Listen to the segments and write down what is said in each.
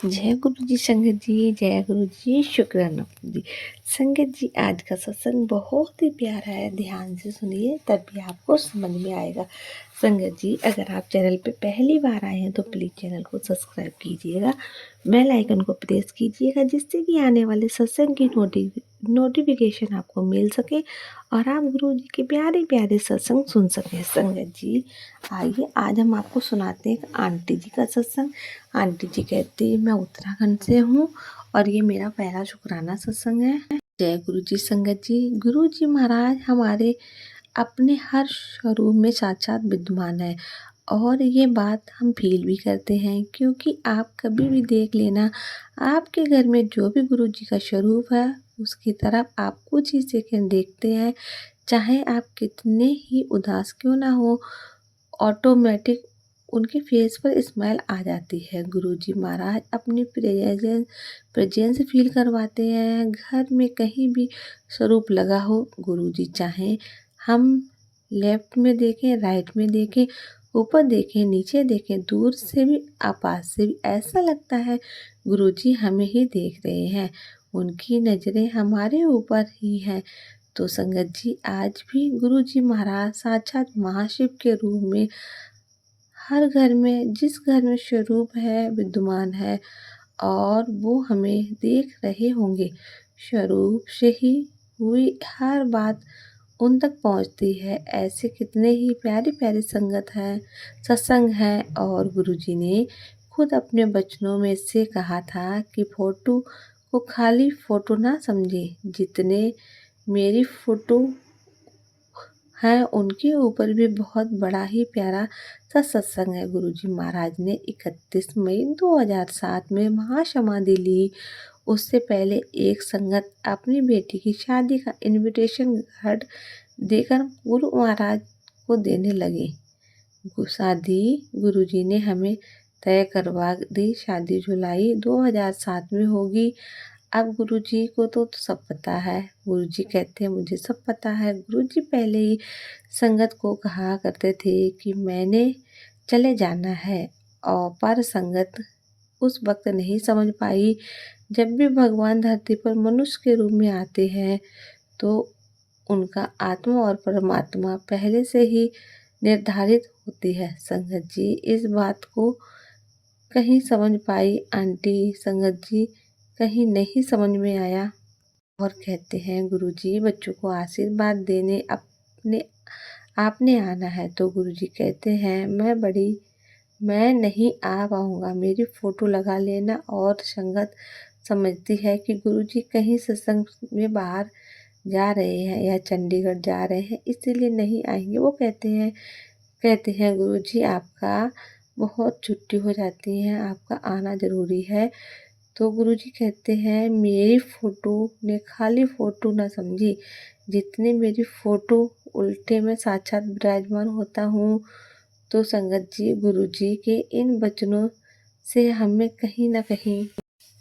जय गुरु जी संगत जी, जय गुरु जी, शुक्राना जी। संगत जी, आज का सत्संग बहुत ही प्यारा है, ध्यान से सुनिए तभी आपको समझ में आएगा। संगत जी, अगर आप चैनल पे पहली बार आए हैं तो प्लीज़ चैनल को सब्सक्राइब कीजिएगा, बेल आइकन को प्रेस कीजिएगा, जिससे कि आने वाले सत्संग की नोटिफिकेशन आपको मिल सके और आप गुरु जी के प्यारे प्यारे सत्संग सुन सकें। संगत जी, आइए आज हम आपको सुनाते हैं एक आंटी जी का सत्संग। आंटी जी कहती मैं उत्तराखंड से हूँ और ये मेरा पहला शुक्राना सत्संग है। जय गुरु जी संगत जी। गुरु जी महाराज हमारे अपने हर स्वरूप में साक्षात विद्यमान है और ये बात हम फील भी करते हैं, क्योंकि आप कभी भी देख लेना, आपके घर में जो भी गुरु जी का स्वरूप है उसकी तरफ आप कुछ ही सेकंड देखते हैं, चाहे आप कितने ही उदास क्यों ना हो, ऑटोमेटिक उनके फेस पर स्माइल आ जाती है। गुरुजी महाराज अपनी प्रेजेंस फील करवाते हैं। घर में कहीं भी स्वरूप लगा हो, गुरुजी चाहें हम लेफ्ट में देखें, राइट में देखें, ऊपर देखें, नीचे देखें, दूर से भी आपास से भी, ऐसा लगता है गुरुजी हमें ही देख रहे हैं। उनकी नज़रें हमारे ऊपर ही हैं। तो संगत जी, आज भी गुरु जी महाराज साक्षात महाशिव के रूप में हर घर में, जिस घर में स्वरूप है, विद्यमान है और वो हमें देख रहे होंगे। स्वरूप से ही हुई हर बात उन तक पहुंचती है। ऐसे कितने ही प्यारी प्यारी संगत हैं, सत्संग हैं। और गुरु जी ने खुद अपने बचनों में से कहा था कि फोटो को खाली फोटो ना समझे, जितने मेरी फोटो है उनके ऊपर भी बहुत बड़ा ही प्यारा सा सत्संग है। गुरुजी महाराज ने 31 मई 2007 में महासमाधि ली। उससे पहले एक संगत अपनी बेटी की शादी का इनविटेशन कार्ड देकर गुरु महाराज को देने लगे। शादी गुरुजी ने हमें तय करवा दी, शादी जुलाई 2007 में होगी। अब गुरुजी को तो सब पता है। गुरुजी कहते हैं मुझे सब पता है। गुरुजी पहले ही संगत को कहा करते थे कि मैंने चले जाना है, और पर संगत उस वक्त नहीं समझ पाई। जब भी भगवान धरती पर मनुष्य के रूप में आते हैं तो उनका आत्मा और परमात्मा पहले से ही निर्धारित होती है। संगत जी इस बात को कहीं समझ पाई आंटी, संगत जी कहीं नहीं समझ में आया। और कहते हैं गुरुजी बच्चों को आशीर्वाद देने अपने आपने आना है। तो गुरुजी कहते हैं मैं नहीं आ पाऊँगा, मेरी फ़ोटो लगा लेना। और संगत समझती है कि गुरुजी कहीं सत्संग में बाहर जा रहे हैं या चंडीगढ़ जा रहे हैं, इसीलिए नहीं आएंगे। वो कहते हैं गुरुजी आपका बहुत छुट्टी हो जाती है, आपका आना ज़रूरी है। तो गुरुजी कहते हैं मेरी फ़ोटो ने खाली फ़ोटो ना समझी, जितने मेरी फ़ोटो उल्टे में साक्षात विराजमान होता हूँ। तो संगत जी गुरुजी के इन वचनों से हमें कहीं ना कहीं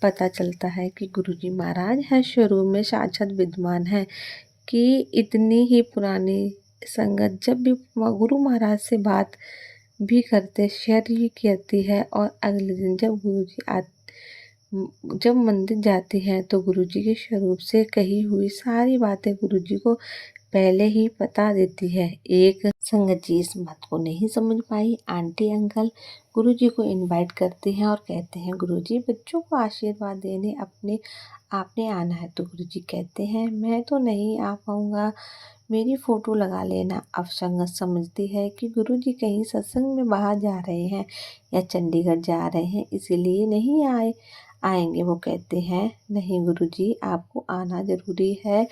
पता चलता है कि गुरुजी महाराज हर स्वरूप में साक्षात विद्यमान है। कि इतनी ही पुरानी संगत जब भी गुरु महाराज से बात भी करते, शेयर ही करती है। और अगले दिन जब मंदिर जाती हैं तो गुरुजी के स्वरूप से कही हुई सारी बातें गुरुजी को पहले ही बता देती है। एक संगत जी इस बात को नहीं समझ पाई। आंटी अंकल गुरुजी को इनवाइट करते हैं और कहते हैं गुरुजी बच्चों को आशीर्वाद देने आपने आना है। तो गुरुजी कहते हैं मैं तो नहीं आ पाऊँगा, मेरी फ़ोटो लगा लेना। अब संगत समझती है कि गुरुजी कहीं सत्संग में बाहर जा रहे हैं या चंडीगढ़ जा रहे हैं, इसीलिए नहीं आएंगे। वो कहते हैं नहीं गुरुजी आपको आना ज़रूरी है।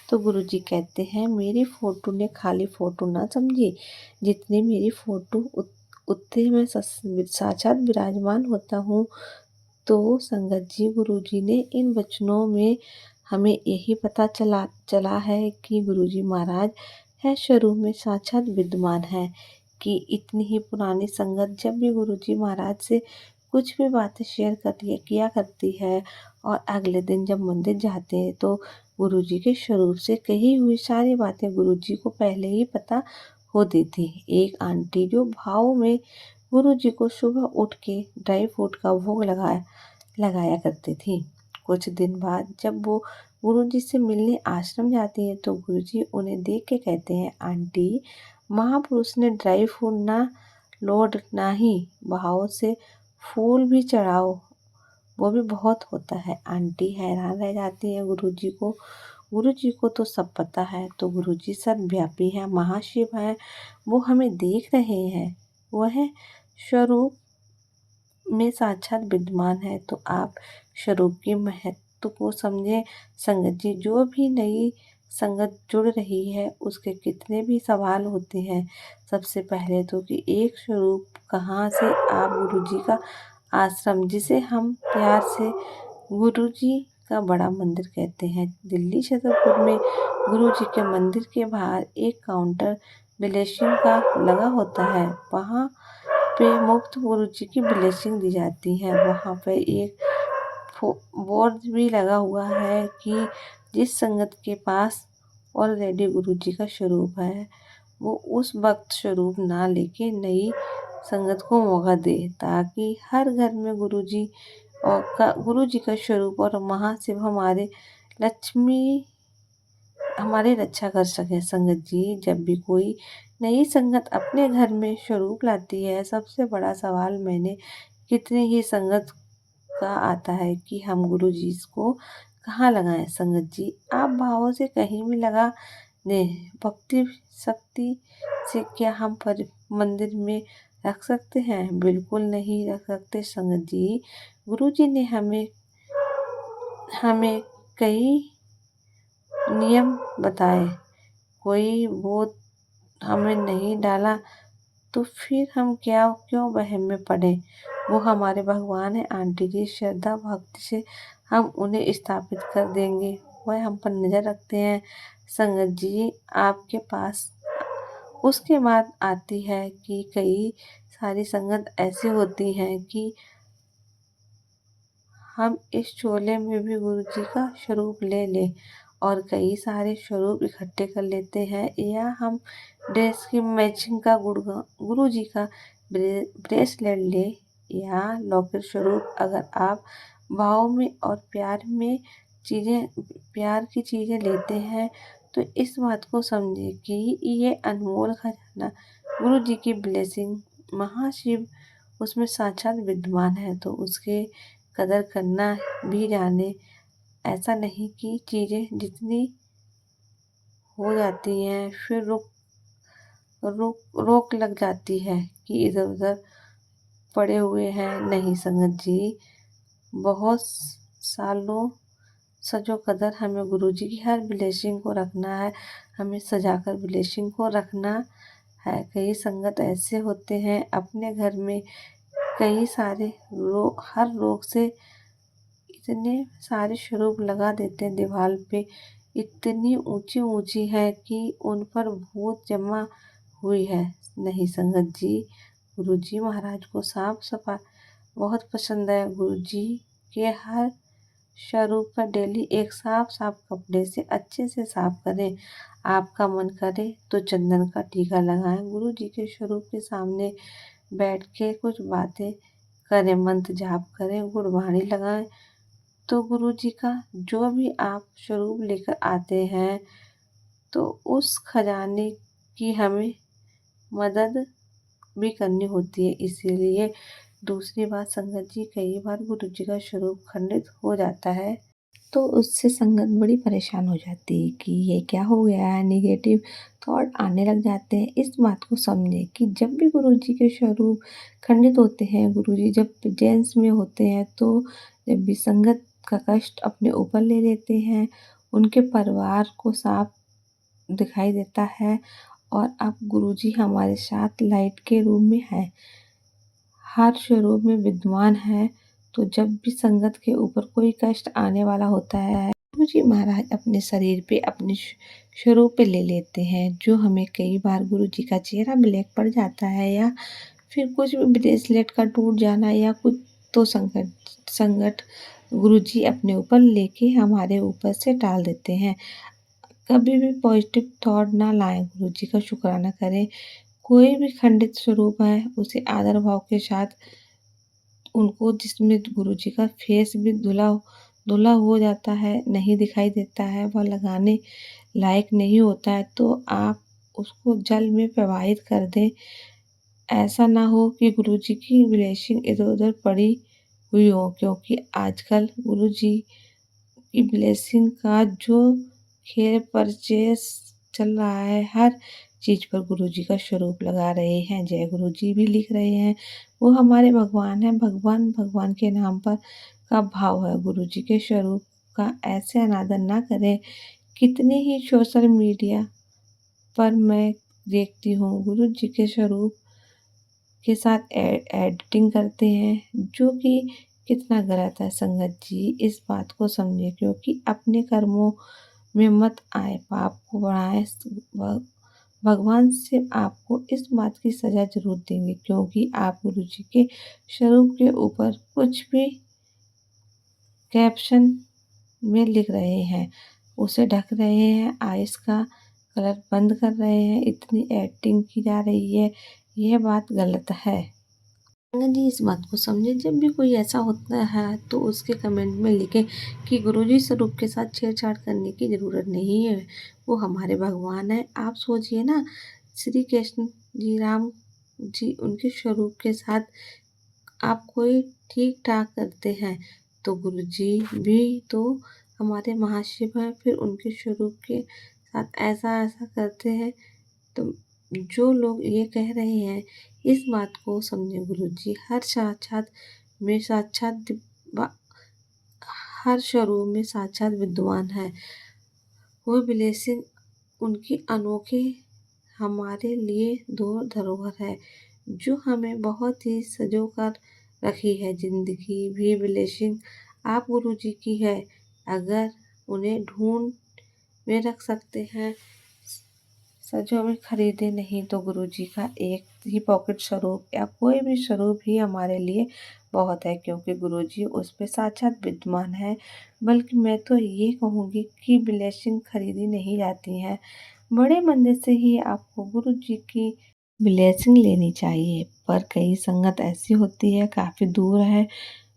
तो गुरुजी कहते हैं मेरी फ़ोटो ने खाली फ़ोटो ना समझी, जितनी मेरी फ़ोटो उतने मैं साक्षात विराजमान होता हूँ। तो संगत जी गुरुजी ने इन वचनों में हमें यही पता चला है कि गुरुजी महाराज है स्वरूप में साक्षात विद्यमान है। कि इतनी ही पुरानी संगत जब भी गुरुजी महाराज से कुछ भी बातें शेयर किया करती है और अगले दिन जब मंदिर जाते हैं तो गुरुजी के स्वरूप से कही हुई सारी बातें गुरुजी को पहले ही पता होती थी। एक आंटी जो भाव में गुरुजी को सुबह उठ के ड्राई फ्रूट का भोग लगाया करती थी। कुछ दिन बाद जब वो गुरुजी से मिलने आश्रम जाती हैं तो गुरुजी उन्हें देख के कहते हैं, आंटी, महापुरुष ने ड्राई फ्रूट ना लोड ना ही बहाव से फूल भी चढ़ाओ, वो भी बहुत होता है। आंटी हैरान रह जाती है गुरुजी को। गुरुजी को तो सब पता है, तो गुरुजी सर्वव्यापी है, महाशिव है, वो हमें देख रहे हैं, वह स्वरूप में साक्षात विद्यमान है। तो आप स्वरूप के महत्व को समझे संगत जी। जो भी नई संगत जुड़ रही है उसके कितने भी सवाल होते हैं। सबसे पहले तो कि एक स्वरूप कहाँ से, आप गुरुजी का आश्रम, जिसे हम प्यार से गुरुजी का बड़ा मंदिर कहते हैं, दिल्ली छतरपुर में गुरुजी के मंदिर के बाहर एक काउंटर ब्लेसिंग का लगा होता है। वहाँ पे मुफ्त गुरुजी की ब्लेसिंग दी जाती है। वहाँ पे एक बोर्ड भी लगा हुआ है कि जिस संगत के पास ऑलरेडी गुरुजी का स्वरूप है वो उस वक्त स्वरूप ना लेके नई संगत को मौका दे, ताकि हर घर में गुरुजी का स्वरूप और महाशिव हमारे रक्षा कर सके। संगत जी, जब भी कोई नई संगत अपने घर में स्वरूप लाती है, सबसे बड़ा सवाल मैंने कितने ही संगत का आता है कि हम गुरुजी को कहाँ लगाएं। संगत जी, आप भावों से कहीं भी लगा दें, भक्ति शक्ति से क्या हम मंदिर में रख सकते हैं? बिल्कुल नहीं रख सकते संगत जी। गुरुजी ने हमें कई नियम बताए, कोई वो हमें नहीं डाला तो फिर हम क्यों वहम में पड़े। वो हमारे भगवान है आंटी जी, श्रद्धा भक्ति से हम उन्हें स्थापित कर देंगे, वह हम पर नज़र रखते हैं। संगत जी, आपके पास उसके बाद आती है कि कई सारी संगत ऐसी होती हैं कि हम इस चोले में भी गुरुजी का स्वरूप ले लें और कई सारे स्वरूप इकट्ठे कर लेते हैं, या हम ड्रेस की मैचिंग का गुरुजी का ब्रेसलेट ले या लॉकेट स्वरूप। अगर आप भाव में और प्यार की चीज़ें लेते हैं तो इस बात को समझें कि ये अनमोल खजाना गुरुजी की ब्लेसिंग, महाशिव उसमें साक्षात विद्यमान है, तो उसके कदर करना भी जाने। ऐसा नहीं कि चीज़ें जितनी हो जाती हैं फिर रोक लग जाती है कि इधर उधर पड़े हुए हैं। नहीं संगत जी, बहुत सालों सजो कदर हमें गुरुजी की हर ब्लेसिंग को रखना है, हमें सजाकर ब्लेसिंग को रखना है। कई संगत ऐसे होते हैं अपने घर में कई सारे हर रोग से इतने सारे स्वरूप लगा देते हैं, दीवार पे इतनी ऊंची ऊंची है कि उन पर भूत जमा हुई है। नहीं संगत जी, गुरुजी महाराज को साफ सफाई बहुत पसंद है। गुरुजी के हर स्वरूप का डेली एक साफ कपड़े से अच्छे से साफ करें। आपका मन करे तो चंदन का टीका लगाएं, गुरुजी के स्वरूप के सामने बैठ के कुछ बातें करें, मंत्र जाप करें, गुरबाणी लगाएं। तो गुरुजी का जो भी आप स्वरूप लेकर आते हैं तो उस खजाने की हमें मदद भी करनी होती है। इसीलिए दूसरी बात संगत जी, कई बार गुरुजी का स्वरूप खंडित हो जाता है तो उससे संगत बड़ी परेशान हो जाती है कि ये क्या हो गया है, निगेटिव थॉट आने लग जाते हैं। इस बात को समझें कि जब भी गुरुजी के स्वरूप खंडित होते हैं, गुरुजी जब प्रेजेंस में होते हैं, तो जब भी संगत का कष्ट अपने ऊपर ले लेते हैं, उनके परिवार को साफ दिखाई देता है। और अब गुरुजी हमारे साथ लाइट के रूप में है, हर स्वरूप में विद्यमान है। तो जब भी संगत के ऊपर कोई कष्ट आने वाला होता है, गुरुजी महाराज अपने शरीर पे अपने स्वरूप पे ले लेते हैं। जो हमें कई बार गुरुजी का चेहरा ब्लैक पड़ जाता है या फिर कुछ भी ब्रेसलेट का टूट जाना या कुछ, तो संगत गुरुजी अपने ऊपर लेके हमारे ऊपर से टाल देते हैं। कभी भी पॉजिटिव थॉट ना लाएं, गुरुजी का शुक्राना करें। कोई भी खंडित स्वरूप है उसे आदर भाव के साथ उनको जिसमें गुरुजी का फेस भी धुला धुला हो जाता है, नहीं दिखाई देता है, वह लगाने लायक नहीं होता है, तो आप उसको जल में प्रवाहित कर दें। ऐसा ना हो कि गुरुजी की ब्लेसिंग इधर-उधर पड़ी हुई हो, क्योंकि आजकल गुरुजी की ब्लेसिंग का जो खेल परचेस चल रहा है, हर चीज़ पर गुरुजी का स्वरूप लगा रहे हैं, जय गुरुजी भी लिख रहे हैं। वो हमारे भगवान हैं, भगवान भगवान के नाम पर का भाव है। गुरुजी के स्वरूप का ऐसे अनादर ना करें। कितने ही सोशल मीडिया पर मैं देखती हूँ गुरुजी के स्वरूप के साथ एडिटिंग करते हैं, जो कि कितना गलत है। संगत जी इस बात को समझे, क्योंकि अपने कर्मों में मत आए, पाप को बढ़ाए। भगवान से आपको इस बात की सज़ा ज़रूर देंगे, क्योंकि आप गुरु जी के स्वरूप के ऊपर कुछ भी कैप्शन में लिख रहे हैं, उसे ढक रहे हैं, आइस का कलर बंद कर रहे हैं, इतनी एडिटिंग की जा रही है, यह बात गलत है। संगत जी इस बात को समझें, जब भी कोई ऐसा होता है तो उसके कमेंट में लिखें कि गुरुजी स्वरूप के साथ छेड़छाड़ करने की ज़रूरत नहीं है, वो हमारे भगवान है। आप सोचिए ना, श्री कृष्ण जी, राम जी, उनके स्वरूप के साथ आप कोई ठीक ठाक करते हैं, तो गुरुजी भी तो हमारे महाशिव हैं, फिर उनके स्वरूप के साथ ऐसा ऐसा करते हैं। तो जो लोग ये कह रहे हैं, इस बात को समझें, गुरुजी हर साक्षात में साक्षात हर स्वरूप में साक्षात विद्वान है। वो ब्लेसिंग उनकी अनोखी हमारे लिए दो धरोहर है, जो हमें बहुत ही सजो कर रखी है। जिंदगी भी ब्लेसिंग आप गुरुजी की है। अगर उन्हें ढूंढ में रख सकते हैं, सजो में खरीदे नहीं, तो गुरुजी का एक ही पॉकेट स्वरूप या कोई भी स्वरूप ही हमारे लिए बहुत है, क्योंकि गुरुजी उस पे साक्षात विद्वान है। बल्कि मैं तो ये कहूँगी कि ब्लेसिंग खरीदी नहीं जाती है, बड़े मंदिर से ही आपको गुरुजी की ब्लेसिंग लेनी चाहिए। पर कई संगत ऐसी होती है, काफ़ी दूर है,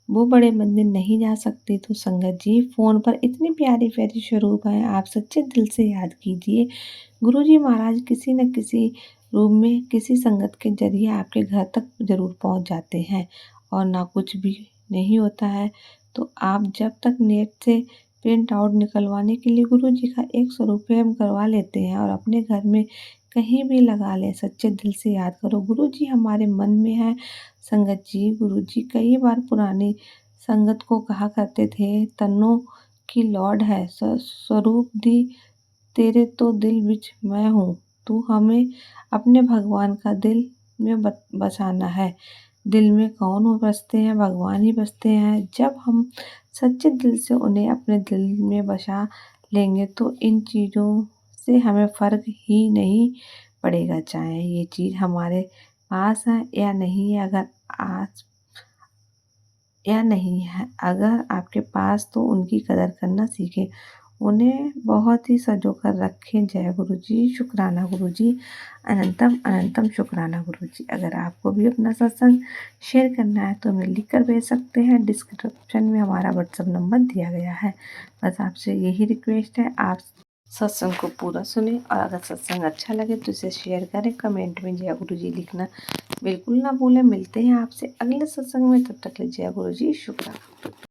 वो बड़े मंदिर नहीं जा सकती, तो संगत जी फ़ोन पर इतनी प्यारी प्यारी स्वरूप हैं, आप सच्चे दिल से याद कीजिए। गुरुजी महाराज किसी न किसी रूप में किसी संगत के जरिए आपके घर तक ज़रूर पहुंच जाते हैं, और ना कुछ भी नहीं होता है तो आप जब तक नेट से प्रिंट आउट निकलवाने के लिए गुरुजी का एक स्वरूप हम करवा लेते हैं और अपने घर में कहीं भी लगा लें। सच्चे दिल से याद करो, गुरुजी हमारे मन में है। संगत जी गुरुजी कई बार पुरानी संगत को कहा करते थे, तन्नों की लौट है, स्वरूप दी तेरे तो दिल विच मैं हूँ, तू हमें अपने भगवान का दिल में बसाना है। दिल में कौन हो बसते हैं, भगवान ही बसते हैं। जब हम सच्चे दिल से उन्हें अपने दिल में बसा लेंगे, तो इन चीज़ों से हमें फ़र्क ही नहीं पड़ेगा, चाहे ये चीज़ हमारे पास है या नहीं है। अगर आपके पास, तो उनकी कदर करना सीखें, उन्हें बहुत ही सँजो कर रखें। जय गुरुजी, शुक्राना गुरुजी, अनंतम अनंतम शुक्राना गुरुजी। अगर आपको भी अपना सत्संग शेयर करना है तो हमें लिख कर भेज सकते हैं, डिस्क्रिप्शन में हमारा व्हाट्सएप नंबर दिया गया है। बस आपसे यही रिक्वेस्ट है, आप सत्संग को पूरा सुने, और अगर सत्संग अच्छा लगे तो इसे शेयर करें, कमेंट में जय गुरुजी लिखना बिल्कुल ना भूलें। मिलते हैं आपसे अगले सत्संग में, तब तक के लिए जय गुरुजी, शुक्राना।